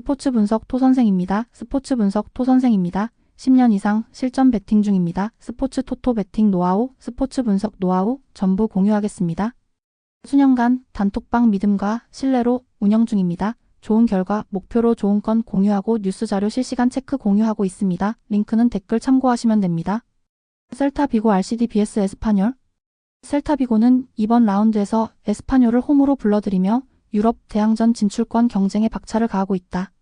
스포츠 분석 토선생입니다. 스포츠 분석 토선생입니다. 10년 이상 실전 베팅 중입니다. 스포츠 토토 베팅 노하우, 스포츠 분석 노하우 전부 공유하겠습니다. 수년간 단톡방 믿음과 신뢰로 운영 중입니다. 좋은 결과 목표로 좋은 건 공유하고 뉴스 자료 실시간 체크 공유하고 있습니다. 링크는 댓글 참고하시면 됩니다. 셀타 비고 RCD vs 에스파뇰. 셀타 비고는 이번 라운드에서 에스파뇰을 홈으로 불러들이며 유럽 대항전 진출권 경쟁에 박차를 가하고 있다.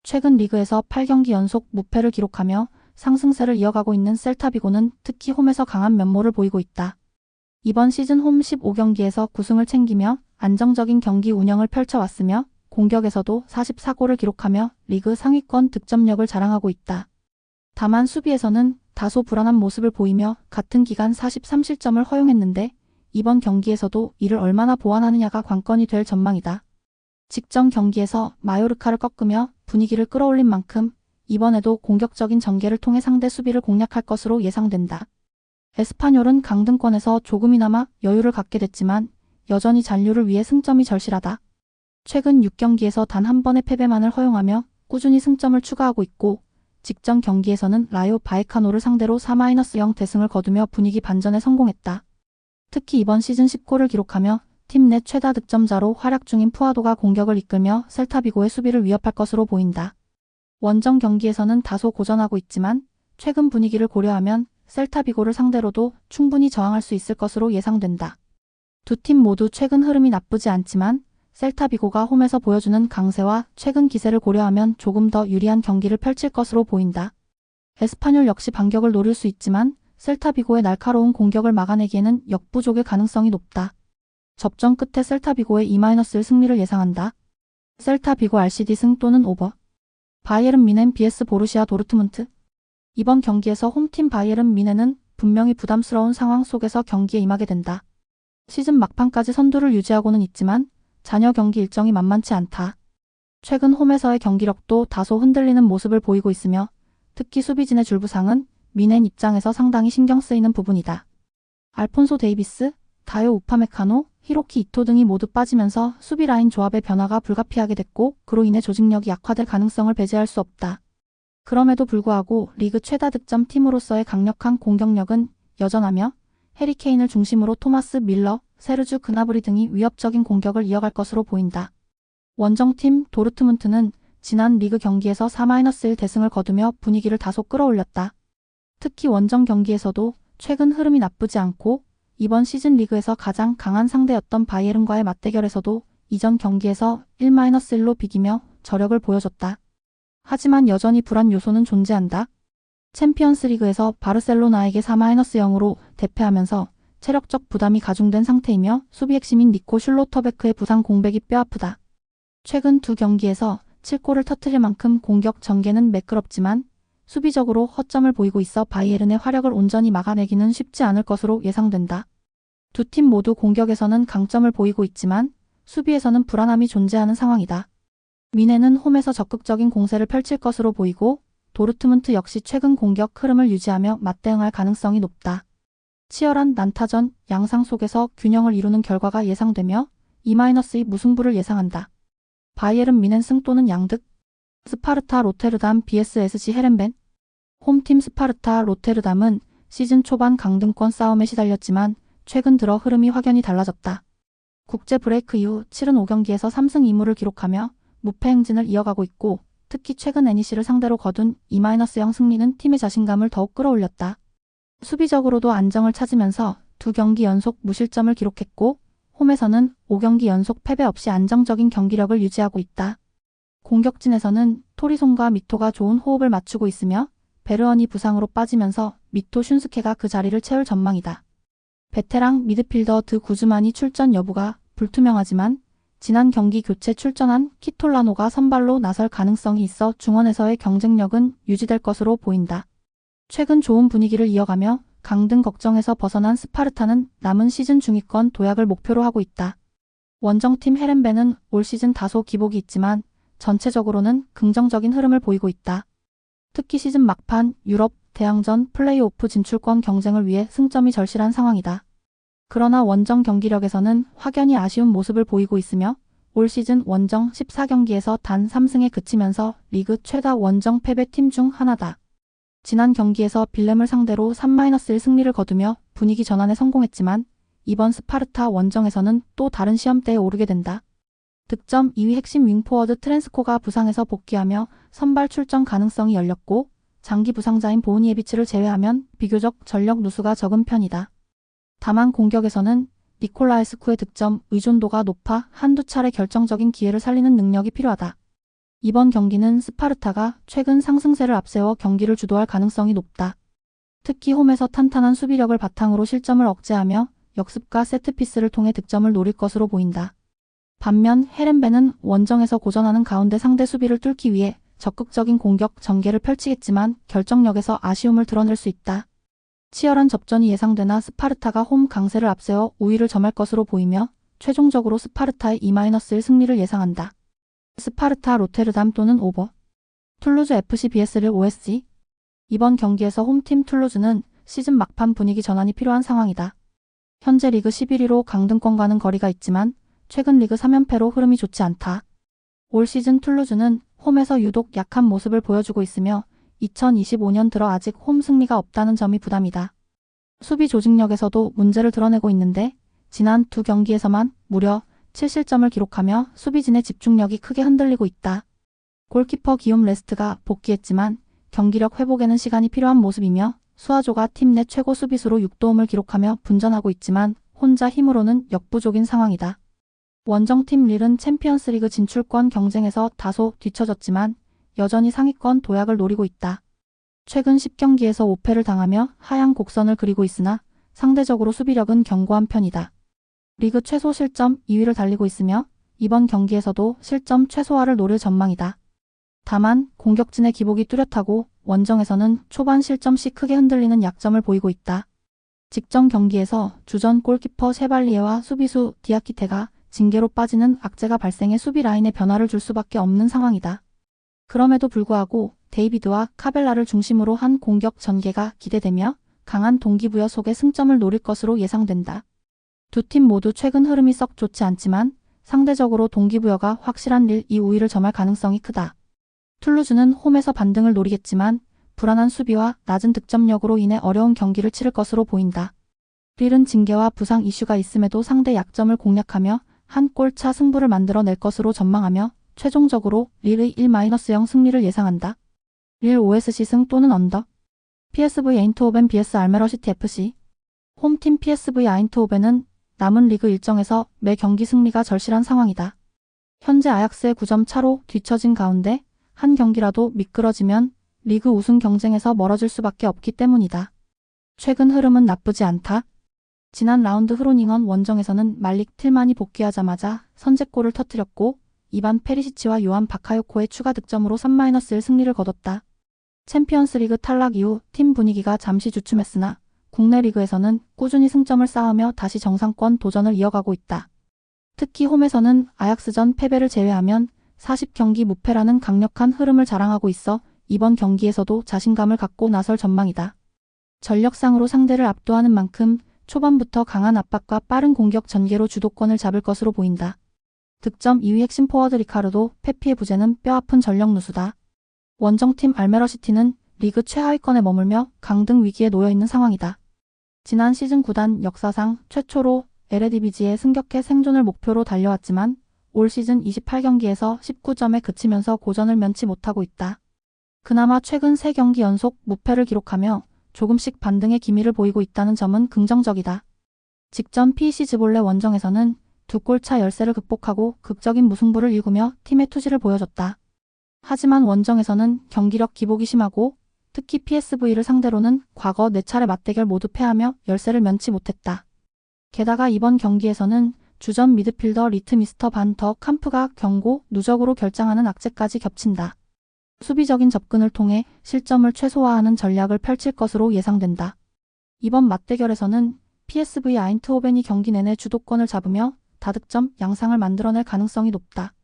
최근 리그에서 8경기 연속 무패를 기록하며 상승세를 이어가고 있는 셀타 비고는 특히 홈에서 강한 면모를 보이고 있다. 이번 시즌 홈 15경기에서 9승을 챙기며 안정적인 경기 운영을 펼쳐왔으며 공격에서도 44골을 기록하며 리그 상위권 득점력을 자랑하고 있다. 다만 수비에서는 다소 불안한 모습을 보이며 같은 기간 43실점을 허용했는데 이번 경기에서도 이를 얼마나 보완하느냐가 관건이 될 전망이다. 직전 경기에서 마요르카를 꺾으며 분위기를 끌어올린 만큼 이번에도 공격적인 전개를 통해 상대 수비를 공략할 것으로 예상된다. 에스파뇰은 강등권에서 조금이나마 여유를 갖게 됐지만 여전히 잔류를 위해 승점이 절실하다. 최근 6경기에서 단 한 번의 패배만을 허용하며 꾸준히 승점을 추가하고 있고 직전 경기에서는 라요 바에카노를 상대로 4-0 대승을 거두며 분위기 반전에 성공했다. 특히 이번 시즌 10골을 기록하며 팀 내 최다 득점자로 활약 중인 푸아도가 공격을 이끌며 셀타 비고의 수비를 위협할 것으로 보인다. 원정 경기에서는 다소 고전하고 있지만 최근 분위기를 고려하면 셀타 비고를 상대로도 충분히 저항할 수 있을 것으로 예상된다. 두 팀 모두 최근 흐름이 나쁘지 않지만 셀타 비고가 홈에서 보여주는 강세와 최근 기세를 고려하면 조금 더 유리한 경기를 펼칠 것으로 보인다. 에스파뇰 역시 반격을 노릴 수 있지만 셀타 비고의 날카로운 공격을 막아내기에는 역부족일 가능성이 높다. 접전 끝에 셀타 비고의 2-1 승리를 예상한다. 셀타 비고 RCD 승 또는 오버. 바이에른 뮌헨 vs 보루시아 도르트문트. 이번 경기에서 홈팀 바이에른 뮌헨은 분명히 부담스러운 상황 속에서 경기에 임하게 된다. 시즌 막판까지 선두를 유지하고는 있지만 잔여 경기 일정이 만만치 않다. 최근 홈에서의 경기력도 다소 흔들리는 모습을 보이고 있으며 특히 수비진의 줄부상은 뮌헨 입장에서 상당히 신경 쓰이는 부분이다. 알폰소 데이비스, 다요 우파메카노, 히로키 이토 등이 모두 빠지면서 수비 라인 조합의 변화가 불가피하게 됐고 그로 인해 조직력이 약화될 가능성을 배제할 수 없다. 그럼에도 불구하고 리그 최다 득점 팀으로서의 강력한 공격력은 여전하며 해리 케인을 중심으로 토마스 밀러, 세르주 그나브리 등이 위협적인 공격을 이어갈 것으로 보인다. 원정팀 도르트문트는 지난 리그 경기에서 4-1 대승을 거두며 분위기를 다소 끌어올렸다. 특히 원정 경기에서도 최근 흐름이 나쁘지 않고 이번 시즌 리그에서 가장 강한 상대였던 바이에른과의 맞대결에서도 이전 경기에서 1-1로 비기며 저력을 보여줬다. 하지만 여전히 불안 요소는 존재한다. 챔피언스 리그에서 바르셀로나에게 4-0으로 대패하면서 체력적 부담이 가중된 상태이며 수비 핵심인 니코 슐로터베크의 부상 공백이 뼈아프다. 최근 두 경기에서 7골을 터뜨릴 만큼 공격 전개는 매끄럽지만 수비적으로 허점을 보이고 있어 바이에른의 화력을 온전히 막아내기는 쉽지 않을 것으로 예상된다. 두 팀 모두 공격에서는 강점을 보이고 있지만 수비에서는 불안함이 존재하는 상황이다. 뮌헨은 홈에서 적극적인 공세를 펼칠 것으로 보이고 도르트문트 역시 최근 공격 흐름을 유지하며 맞대응할 가능성이 높다. 치열한 난타전 양상 속에서 균형을 이루는 결과가 예상되며 2-2 무승부를 예상한다. 바이에른 뮌헨 승 또는 양득. 스파르타 로테르담 vs SC 헤렌벤. 홈팀 스파르타 로테르담은 시즌 초반 강등권 싸움에 시달렸지만 최근 들어 흐름이 확연히 달라졌다. 국제 브레이크 이후 75경기에서 3승 2무를 기록하며 무패 행진을 이어가고 있고 특히 최근 NEC를 상대로 거둔 2-0 승리는 팀의 자신감을 더욱 끌어올렸다. 수비적으로도 안정을 찾으면서 2경기 연속 무실점을 기록했고 홈에서는 5경기 연속 패배 없이 안정적인 경기력을 유지하고 있다. 공격진에서는 토리손과 미토가 좋은 호흡을 맞추고 있으며 베르언이 부상으로 빠지면서 미토 슌스케가 그 자리를 채울 전망이다. 베테랑 미드필더 드 구즈만이 출전 여부가 불투명하지만 지난 경기 교체 출전한 키톨라노가 선발로 나설 가능성이 있어 중원에서의 경쟁력은 유지될 것으로 보인다. 최근 좋은 분위기를 이어가며 강등 걱정에서 벗어난 스파르타는 남은 시즌 중위권 도약을 목표로 하고 있다. 원정팀 헤렌벤은 올 시즌 다소 기복이 있지만 전체적으로는 긍정적인 흐름을 보이고 있다. 특히 시즌 막판 유럽 대항전 플레이오프 진출권 경쟁을 위해 승점이 절실한 상황이다. 그러나 원정 경기력에서는 확연히 아쉬운 모습을 보이고 있으며 올 시즌 원정 14경기에서 단 3승에 그치면서 리그 최다 원정 패배팀 중 하나다. 지난 경기에서 빌렘을 상대로 3-1 승리를 거두며 분위기 전환에 성공했지만 이번 스파르타 원정에서는 또 다른 시험대에 오르게 된다. 득점 2위 핵심 윙포워드 트랜스코가 부상에서 복귀하며 선발 출전 가능성이 열렸고 장기 부상자인 보우니에비치를 제외하면 비교적 전력 누수가 적은 편이다. 다만 공격에서는 니콜라에스쿠의 득점 의존도가 높아 한두 차례 결정적인 기회를 살리는 능력이 필요하다. 이번 경기는 스파르타가 최근 상승세를 앞세워 경기를 주도할 가능성이 높다. 특히 홈에서 탄탄한 수비력을 바탕으로 실점을 억제하며 역습과 세트피스를 통해 득점을 노릴 것으로 보인다. 반면 헤렌베는 원정에서 고전하는 가운데 상대 수비를 뚫기 위해 적극적인 공격 전개를 펼치겠지만 결정력에서 아쉬움을 드러낼 수 있다. 치열한 접전이 예상되나 스파르타가 홈 강세를 앞세워 우위를 점할 것으로 보이며 최종적으로 스파르타의 2-1 승리를 예상한다. 스파르타 로테르담 또는 오버. 툴루즈 FC vs 릴 OSG. 이번 경기에서 홈팀 툴루즈는 시즌 막판 분위기 전환이 필요한 상황이다. 현재 리그 11위로 강등권과는 거리가 있지만 최근 리그 3연패로 흐름이 좋지 않다. 올 시즌 툴루즈는 홈에서 유독 약한 모습을 보여주고 있으며 2025년 들어 아직 홈 승리가 없다는 점이 부담이다. 수비 조직력에서도 문제를 드러내고 있는데 지난 두 경기에서만 무려 7실점을 기록하며 수비진의 집중력이 크게 흔들리고 있다. 골키퍼 기욤 레스트가 복귀했지만 경기력 회복에는 시간이 필요한 모습이며 수아조가 팀 내 최고 수비수로 6도움을 기록하며 분전하고 있지만 혼자 힘으로는 역부족인 상황이다. 원정팀 릴은 챔피언스리그 진출권 경쟁에서 다소 뒤처졌지만 여전히 상위권 도약을 노리고 있다. 최근 10경기에서 5패를 당하며 하향 곡선을 그리고 있으나 상대적으로 수비력은 견고한 편이다. 리그 최소 실점 2위를 달리고 있으며 이번 경기에서도 실점 최소화를 노릴 전망이다. 다만 공격진의 기복이 뚜렷하고 원정에서는 초반 실점 시 크게 흔들리는 약점을 보이고 있다. 직전 경기에서 주전 골키퍼 셰발리에와 수비수 디아키테가 징계로 빠지는 악재가 발생해 수비 라인에 변화를 줄 수밖에 없는 상황이다. 그럼에도 불구하고 데이비드와 카벨라를 중심으로 한 공격 전개가 기대되며 강한 동기부여 속에 승점을 노릴 것으로 예상된다. 두 팀 모두 최근 흐름이 썩 좋지 않지만 상대적으로 동기부여가 확실한 릴 2위를 점할 가능성이 크다. 툴루즈는 홈에서 반등을 노리겠지만 불안한 수비와 낮은 득점력으로 인해 어려운 경기를 치를 것으로 보인다. 릴은 징계와 부상 이슈가 있음에도 상대 약점을 공략하며 한 골차 승부를 만들어낼 것으로 전망하며 최종적으로 릴의 1-0 승리를 예상한다. 릴 OSC 승 또는 언더. PSV 에인트호벤 vs 알메러시티 FC. 홈팀 PSV 아인트호벤은 남은 리그 일정에서 매 경기 승리가 절실한 상황이다. 현재 아약스의 9점 차로 뒤처진 가운데 한 경기라도 미끄러지면 리그 우승 경쟁에서 멀어질 수밖에 없기 때문이다. 최근 흐름은 나쁘지 않다. 지난 라운드 흐로닝언 원정에서는 말릭 틸만이 복귀하자마자 선제골을 터뜨렸고 이반 페리시치와 요한 바카요코의 추가 득점으로 3-1 승리를 거뒀다. 챔피언스리그 탈락 이후 팀 분위기가 잠시 주춤했으나 국내 리그에서는 꾸준히 승점을 쌓으며 다시 정상권 도전을 이어가고 있다. 특히 홈에서는 아약스전 패배를 제외하면 40경기 무패라는 강력한 흐름을 자랑하고 있어 이번 경기에서도 자신감을 갖고 나설 전망이다. 전력상으로 상대를 압도하는 만큼 초반부터 강한 압박과 빠른 공격 전개로 주도권을 잡을 것으로 보인다. 득점 2위 핵심 포워드 리카르도 페피의 부재는 뼈아픈 전력 누수다. 원정팀 알메러시티는 리그 최하위권에 머물며 강등 위기에 놓여있는 상황이다. 지난 시즌 구단 역사상 최초로 에레디비지에 승격해 생존을 목표로 달려왔지만 올 시즌 28경기에서 19점에 그치면서 고전을 면치 못하고 있다. 그나마 최근 3경기 연속 무패를 기록하며 조금씩 반등의 기미를 보이고 있다는 점은 긍정적이다. 직전 PC즈볼레 원정에서는 2골차 열세를 극복하고 극적인 무승부를 일구며 팀의 투지를 보여줬다. 하지만 원정에서는 경기력 기복이 심하고 특히 PSV를 상대로는 과거 4차례 맞대결 모두 패하며 열세를 면치 못했다. 게다가 이번 경기에서는 주전 미드필더 리트 미스터 반 더 캄프가 경고 누적으로 결장하는 악재까지 겹친다. 수비적인 접근을 통해 실점을 최소화하는 전략을 펼칠 것으로 예상된다. 이번 맞대결에서는 PSV 아인트호벤이 경기 내내 주도권을 잡으며 다득점 양상을 만들어낼 가능성이 높다.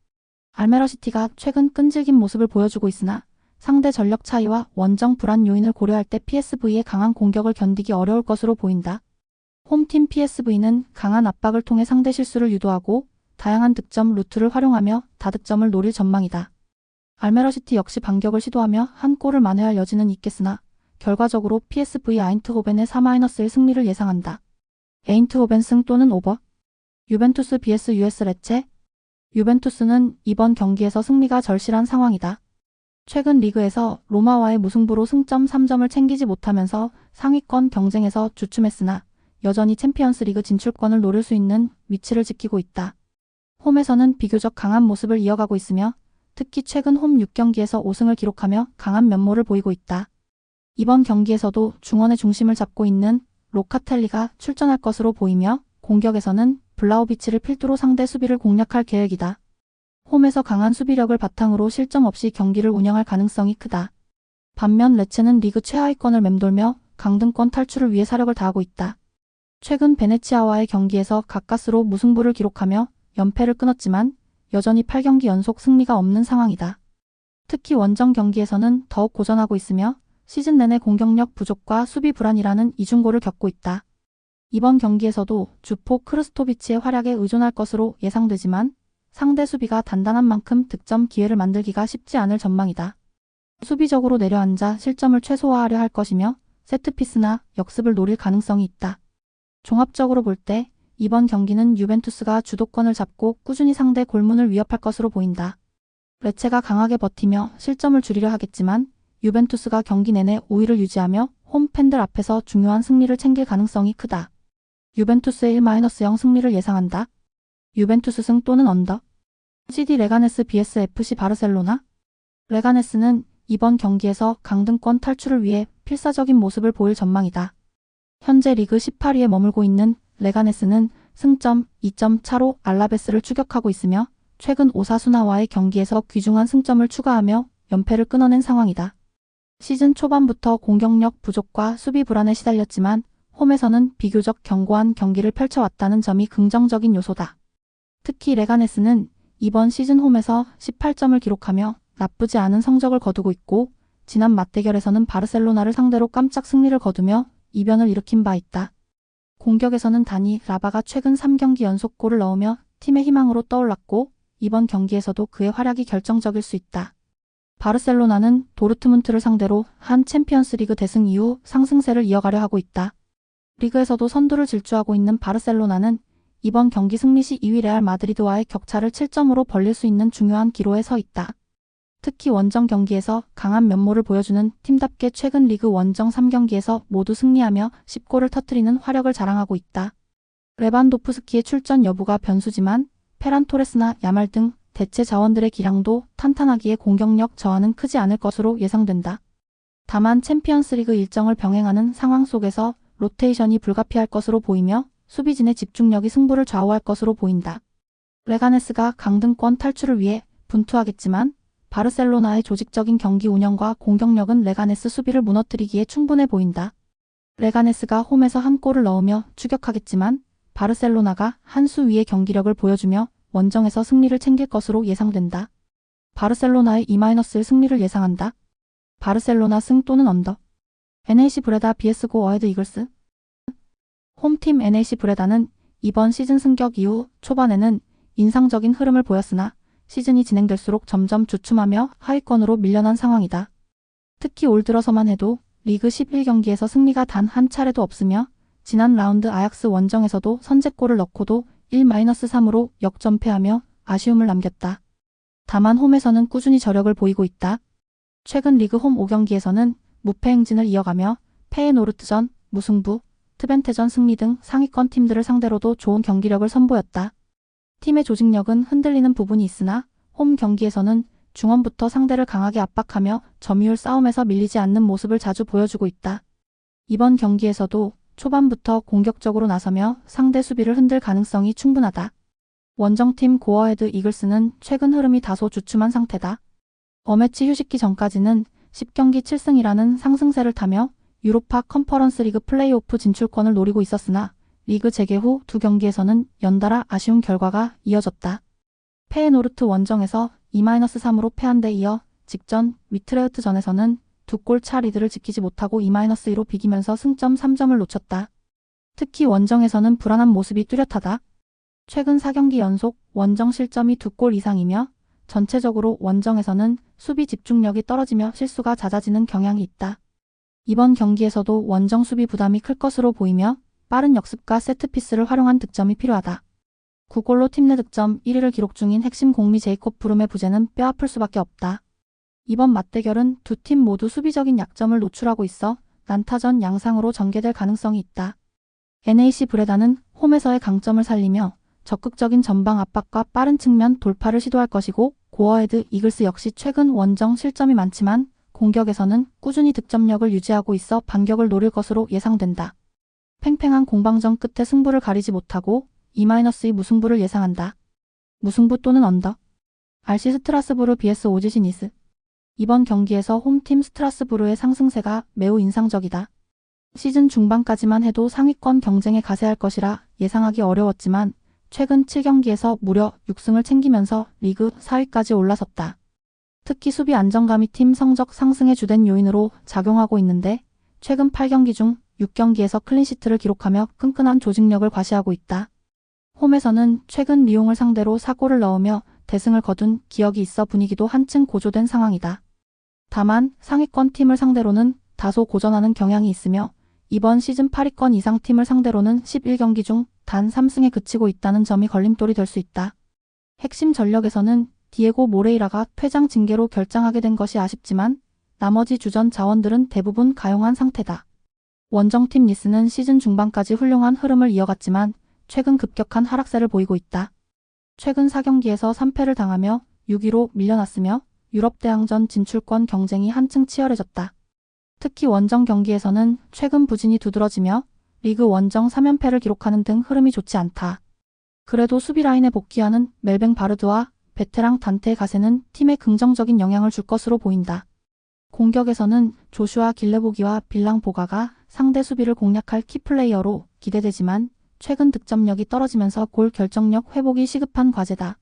알메러시티가 최근 끈질긴 모습을 보여주고 있으나 상대 전력 차이와 원정 불안 요인을 고려할 때 PSV의 강한 공격을 견디기 어려울 것으로 보인다. 홈팀 PSV는 강한 압박을 통해 상대 실수를 유도하고 다양한 득점 루트를 활용하며 다득점을 노릴 전망이다. 알메러시티 역시 반격을 시도하며 한 골을 만회할 여지는 있겠으나 결과적으로 PSV 아인트호벤의 4-1 승리를 예상한다. 에인트호벤 승 또는 오버. 유벤투스 vs US 레체. 유벤투스는 이번 경기에서 승리가 절실한 상황이다. 최근 리그에서 로마와의 무승부로 승점 3점을 챙기지 못하면서 상위권 경쟁에서 주춤했으나 여전히 챔피언스리그 진출권을 노릴 수 있는 위치를 지키고 있다. 홈에서는 비교적 강한 모습을 이어가고 있으며 특히 최근 홈 6경기에서 5승을 기록하며 강한 면모를 보이고 있다. 이번 경기에서도 중원의 중심을 잡고 있는 로카텔리가 출전할 것으로 보이며 공격에서는 블라우비치를 필두로 상대 수비를 공략할 계획이다. 홈에서 강한 수비력을 바탕으로 실점 없이 경기를 운영할 가능성이 크다. 반면 레체는 리그 최하위권을 맴돌며 강등권 탈출을 위해 사력을 다하고 있다. 최근 베네치아와의 경기에서 가까스로 무승부를 기록하며 연패를 끊었지만 여전히 8경기 연속 승리가 없는 상황이다. 특히 원정 경기에서는 더욱 고전하고 있으며 시즌 내내 공격력 부족과 수비 불안이라는 이중고를 겪고 있다. 이번 경기에서도 주포 크르스토비치의 활약에 의존할 것으로 예상되지만 상대 수비가 단단한 만큼 득점 기회를 만들기가 쉽지 않을 전망이다. 수비적으로 내려앉아 실점을 최소화하려 할 것이며 세트피스나 역습을 노릴 가능성이 있다. 종합적으로 볼 때 이번 경기는 유벤투스가 주도권을 잡고 꾸준히 상대 골문을 위협할 것으로 보인다. 레체가 강하게 버티며 실점을 줄이려 하겠지만 유벤투스가 경기 내내 우위를 유지하며 홈 팬들 앞에서 중요한 승리를 챙길 가능성이 크다. 유벤투스의 1-0 승리를 예상한다. 유벤투스 승 또는 언더. CD 레가네스 vs FC 바르셀로나. 레가네스는 이번 경기에서 강등권 탈출을 위해 필사적인 모습을 보일 전망이다. 현재 리그 18위에 머물고 있는 레가네스는 승점 2점 차로 알라베스를 추격하고 있으며 최근 오사수나와의 경기에서 귀중한 승점을 추가하며 연패를 끊어낸 상황이다. 시즌 초반부터 공격력 부족과 수비 불안에 시달렸지만 홈에서는 비교적 견고한 경기를 펼쳐왔다는 점이 긍정적인 요소다. 특히 레가네스는 이번 시즌 홈에서 18점을 기록하며 나쁘지 않은 성적을 거두고 있고 지난 맞대결에서는 바르셀로나를 상대로 깜짝 승리를 거두며 이변을 일으킨 바 있다. 공격에서는 다니 라바가 최근 3경기 연속 골을 넣으며 팀의 희망으로 떠올랐고 이번 경기에서도 그의 활약이 결정적일 수 있다. 바르셀로나는 도르트문트를 상대로 한 챔피언스리그 대승 이후 상승세를 이어가려 하고 있다. 리그에서도 선두를 질주하고 있는 바르셀로나는 이번 경기 승리 시 2위 레알 마드리드와의 격차를 7점으로 벌릴 수 있는 중요한 기로에 서 있다. 특히 원정 경기에서 강한 면모를 보여주는 팀답게 최근 리그 원정 3경기에서 모두 승리하며 10골을 터뜨리는 화력을 자랑하고 있다. 레반도프스키의 출전 여부가 변수지만 페란 토레스나 야말 등 대체 자원들의 기량도 탄탄하기에 공격력 저하는 크지 않을 것으로 예상된다. 다만 챔피언스리그 일정을 병행하는 상황 속에서 로테이션이 불가피할 것으로 보이며 수비진의 집중력이 승부를 좌우할 것으로 보인다. 레가네스가 강등권 탈출을 위해 분투하겠지만 바르셀로나의 조직적인 경기 운영과 공격력은 레가네스 수비를 무너뜨리기에 충분해 보인다. 레가네스가 홈에서 한 골을 넣으며 추격하겠지만 바르셀로나가 한 수 위의 경기력을 보여주며 원정에서 승리를 챙길 것으로 예상된다. 바르셀로나의 2-1 승리를 예상한다. 바르셀로나 승 또는 언더. NAC 브레다 vs 고 어헤드 이글스. 홈팀 NAC 브레다는 이번 시즌 승격 이후 초반에는 인상적인 흐름을 보였으나 시즌이 진행될수록 점점 주춤하며 하위권으로 밀려난 상황이다. 특히 올 들어서만 해도 리그 11경기에서 승리가 단 한 차례도 없으며 지난 라운드 아약스 원정에서도 선제골을 넣고도 1-3으로 역전패하며 아쉬움을 남겼다. 다만 홈에서는 꾸준히 저력을 보이고 있다. 최근 리그 홈 5경기에서는 무패 행진을 이어가며 페에노르트전, 무승부, 트벤테전 승리 등 상위권 팀들을 상대로도 좋은 경기력을 선보였다. 팀의 조직력은 흔들리는 부분이 있으나 홈 경기에서는 중원부터 상대를 강하게 압박하며 점유율 싸움에서 밀리지 않는 모습을 자주 보여주고 있다. 이번 경기에서도 초반부터 공격적으로 나서며 상대 수비를 흔들 가능성이 충분하다. 원정팀 고어헤드 이글스는 최근 흐름이 다소 주춤한 상태다. 어매치 휴식기 전까지는 10경기 7승이라는 상승세를 타며 유로파 컨퍼런스 리그 플레이오프 진출권을 노리고 있었으나 리그 재개 후 2경기에서는 연달아 아쉬운 결과가 이어졌다. 페에노르트 원정에서 2-3으로 패한 데 이어 직전 위트레흐트전에서는 2골 차 리드를 지키지 못하고 2-2로 비기면서 승점 3점을 놓쳤다. 특히 원정에서는 불안한 모습이 뚜렷하다. 최근 4경기 연속 원정 실점이 2골 이상이며 전체적으로 원정에서는 수비 집중력이 떨어지며 실수가 잦아지는 경향이 있다. 이번 경기에서도 원정 수비 부담이 클 것으로 보이며 빠른 역습과 세트피스를 활용한 득점이 필요하다. 9골로 팀 내 득점 1위를 기록 중인 핵심 공미 제이콥 브룸의 부재는 뼈아플 수밖에 없다. 이번 맞대결은 두 팀 모두 수비적인 약점을 노출하고 있어 난타전 양상으로 전개될 가능성이 있다. NAC 브레다는 홈에서의 강점을 살리며 적극적인 전방 압박과 빠른 측면 돌파를 시도할 것이고, 고어헤드 이글스 역시 최근 원정 실점이 많지만 공격에서는 꾸준히 득점력을 유지하고 있어 반격을 노릴 것으로 예상된다. 팽팽한 공방전 끝에 승부를 가리지 못하고 2-2 무승부를 예상한다. 무승부 또는 언더. RC 스트라스부르 vs 오지시 니스. 이번 경기에서 홈팀 스트라스부르의 상승세가 매우 인상적이다. 시즌 중반까지만 해도 상위권 경쟁에 가세할 것이라 예상하기 어려웠지만 최근 7경기에서 무려 6승을 챙기면서 리그 4위까지 올라섰다. 특히 수비 안정감이 팀 성적 상승의 주된 요인으로 작용하고 있는데 최근 8경기 중 6경기에서 클린시트를 기록하며 끈끈한 조직력을 과시하고 있다. 홈에서는 최근 리옹을 상대로 4골을 넣으며 대승을 거둔 기억이 있어 분위기도 한층 고조된 상황이다. 다만 상위권 팀을 상대로는 다소 고전하는 경향이 있으며 이번 시즌 8위권 이상 팀을 상대로는 11경기 중 단 3승에 그치고 있다는 점이 걸림돌이 될 수 있다. 핵심 전력에서는 디에고 모레이라가 퇴장 징계로 결장하게 된 것이 아쉽지만 나머지 주전 자원들은 대부분 가용한 상태다. 원정팀 니스는 시즌 중반까지 훌륭한 흐름을 이어갔지만 최근 급격한 하락세를 보이고 있다. 최근 4경기에서 3패를 당하며 6위로 밀려났으며 유럽 대항전 진출권 경쟁이 한층 치열해졌다. 특히 원정 경기에서는 최근 부진이 두드러지며 리그 원정 3연패를 기록하는 등 흐름이 좋지 않다. 그래도 수비 라인에 복귀하는 멜뱅 바르드와 베테랑 단테의 가세는 팀에 긍정적인 영향을 줄 것으로 보인다. 공격에서는 조슈아 길레보기와 빌랑 보가가 상대 수비를 공략할 키플레이어로 기대되지만 최근 득점력이 떨어지면서 골 결정력 회복이 시급한 과제다.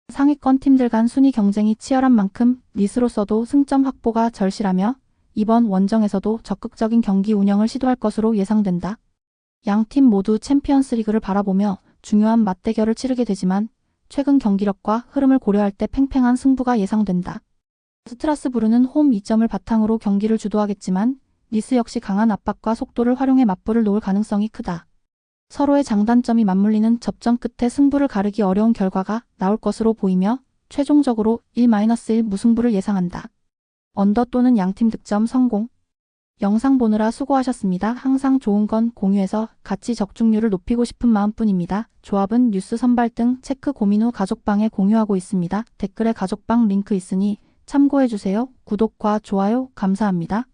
상위권 팀들 간 순위 경쟁이 치열한 만큼 니스로서도 승점 확보가 절실하며 이번 원정에서도 적극적인 경기 운영을 시도할 것으로 예상된다. 양 팀 모두 챔피언스 리그를 바라보며 중요한 맞대결을 치르게 되지만 최근 경기력과 흐름을 고려할 때 팽팽한 승부가 예상된다. 스트라스부르는 홈 2점을 바탕으로 경기를 주도하겠지만 니스 역시 강한 압박과 속도를 활용해 맞불을 놓을 가능성이 크다. 서로의 장단점이 맞물리는 접전 끝에 승부를 가르기 어려운 결과가 나올 것으로 보이며 최종적으로 1-1 무승부를 예상한다. 언더 또는 양팀 득점 성공. 영상 보느라 수고하셨습니다. 항상 좋은 건 공유해서 같이 적중률을 높이고 싶은 마음뿐입니다. 조합은 뉴스 선발 등 체크 고민 후 가족방에 공유하고 있습니다. 댓글에 가족방 링크 있으니 참고해주세요. 구독과 좋아요 감사합니다.